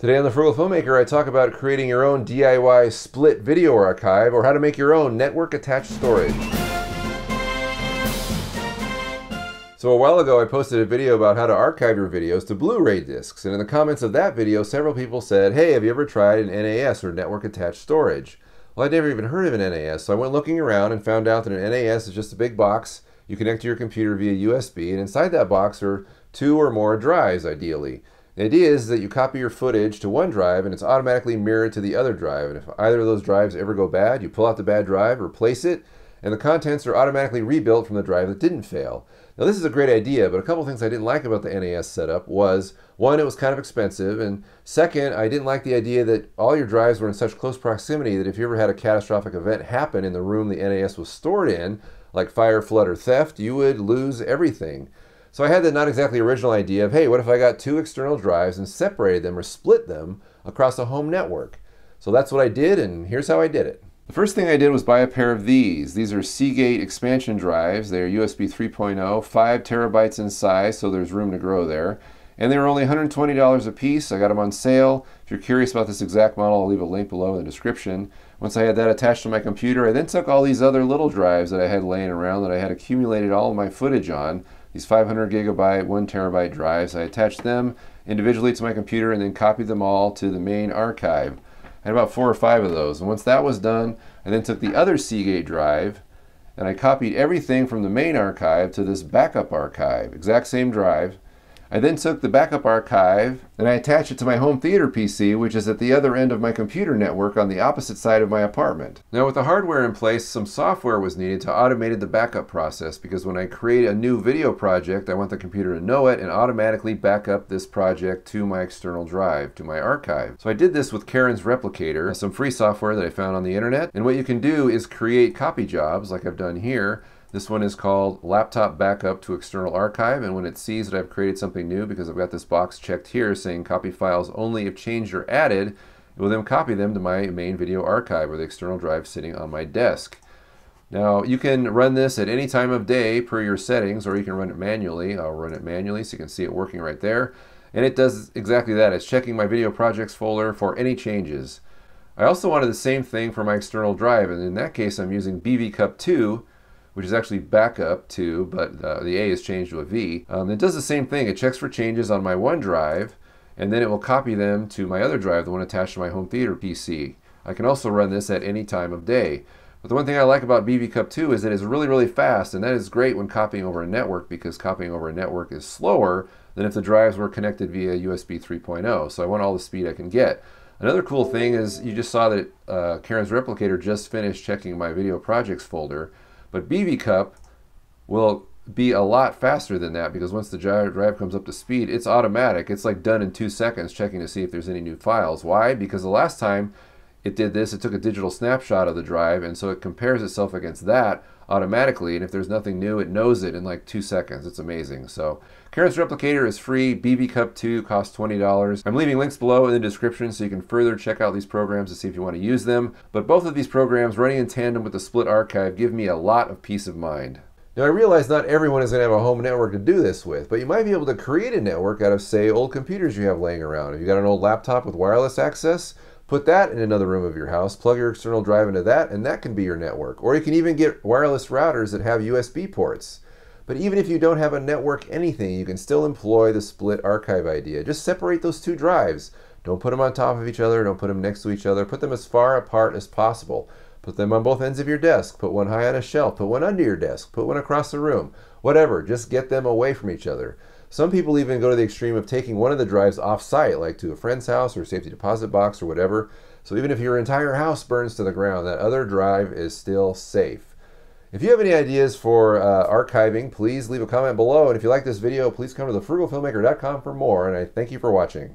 Today on the Frugal Filmmaker, I talk about creating your own DIY split video archive or how to make your own network attached storage. So a while ago I posted a video about how to archive your videos to Blu-ray discs, and in the comments of that video several people said, hey, have you ever tried an NAS or network attached storage? Well, I'd never even heard of an NAS, so I went looking around and found out that an NAS is just a big box you connect to your computer via USB, and inside that box are 2 or more drives ideally. The idea is that you copy your footage to one drive and it's automatically mirrored to the other drive, and if either of those drives ever go bad, you pull out the bad drive, replace it, and the contents are automatically rebuilt from the drive that didn't fail. Now this is a great idea, but a couple things I didn't like about the NAS setup was, one, it was kind of expensive, and second, I didn't like the idea that all your drives were in such close proximity that if you ever had a catastrophic event happen in the room the NAS was stored in, like fire, flood, or theft, you would lose everything. So I had the not exactly original idea of, hey, what if I got 2 external drives and separated them or split them across a home network? So that's what I did, and here's how I did it. The first thing I did was buy a pair of these. These are Seagate expansion drives. They're USB 3.0, 5 terabytes in size, so there's room to grow there. And they were only $120 a piece. I got them on sale. If you're curious about this exact model, I'll leave a link below in the description. Once I had that attached to my computer, I then took all these other little drives that I had laying around that I had accumulated all of my footage on. These 500 gigabyte, 1 terabyte drives. I attached them individually to my computer and then copied them all to the main archive. I had about 4 or 5 of those. And once that was done, I then took the other Seagate drive and I copied everything from the main archive to this backup archive, exact same drive. I then took the backup archive and I attached it to my home theater PC, which is at the other end of my computer network on the opposite side of my apartment. Now with the hardware in place, some software was needed to automate the backup process, because when I create a new video project, I want the computer to know it and automatically back up this project to my external drive, to my archive. So I did this with Karen's Replicator, some free software that I found on the internet. And what you can do is create copy jobs like I've done here. This one is called Laptop Backup to External Archive, and when it sees that I've created something new, because I've got this box checked here saying copy files only if changed or added, it will then copy them to my main video archive or the external drive sitting on my desk. Now you can run this at any time of day per your settings, or you can run it manually. I'll run it manually so you can see it working right there. And it does exactly that. It's checking my video projects folder for any changes. I also wanted the same thing for my external drive, and in that case I'm using BV-Cup 2, which is actually backup to, but the A is changed to a V. It does the same thing. It checks for changes on my one drive, and then it will copy them to my other drive, the one attached to my home theater PC. I can also run this at any time of day. But the one thing I like about BV-Cup 2 is that it's really, really fast, and that is great when copying over a network, because copying over a network is slower than if the drives were connected via USB 3.0. So I want all the speed I can get. Another cool thing is you just saw that Karen's Replicator just finished checking my video projects folder. But BV-Cup will be a lot faster than that, because once the drive comes up to speed, it's automatic. It's like done in 2 seconds, checking to see if there's any new files. Why? Because the last time it did this, it took a digital snapshot of the drive, and so it compares itself against that automatically, and if there's nothing new, it knows it in like 2 seconds. It's amazing. So Karen's Replicator is free. BV-Cup 2 costs $20. I'm leaving links below in the description so you can further check out these programs to see if you want to use them. But both of these programs running in tandem with the split archive give me a lot of peace of mind. Now I realize not everyone is going to have a home network to do this with, but you might be able to create a network out of, say, old computers you have laying around. If you got an old laptop with wireless access, put that in another room of your house, plug your external drive into that, and that can be your network. Or you can even get wireless routers that have USB ports. But even if you don't have a network anything, you can still employ the split archive idea. Just separate those 2 drives. Don't put them on top of each other, don't put them next to each other. Put them as far apart as possible. Put them on both ends of your desk. Put one high on a shelf. Put one under your desk. Put one across the room. Whatever, just get them away from each other. Some people even go to the extreme of taking one of the drives off-site, like to a friend's house or safety deposit box or whatever. So even if your entire house burns to the ground, that other drive is still safe. If you have any ideas for archiving, please leave a comment below. And if you like this video, please come to thefrugalfilmmaker.com for more. And I thank you for watching.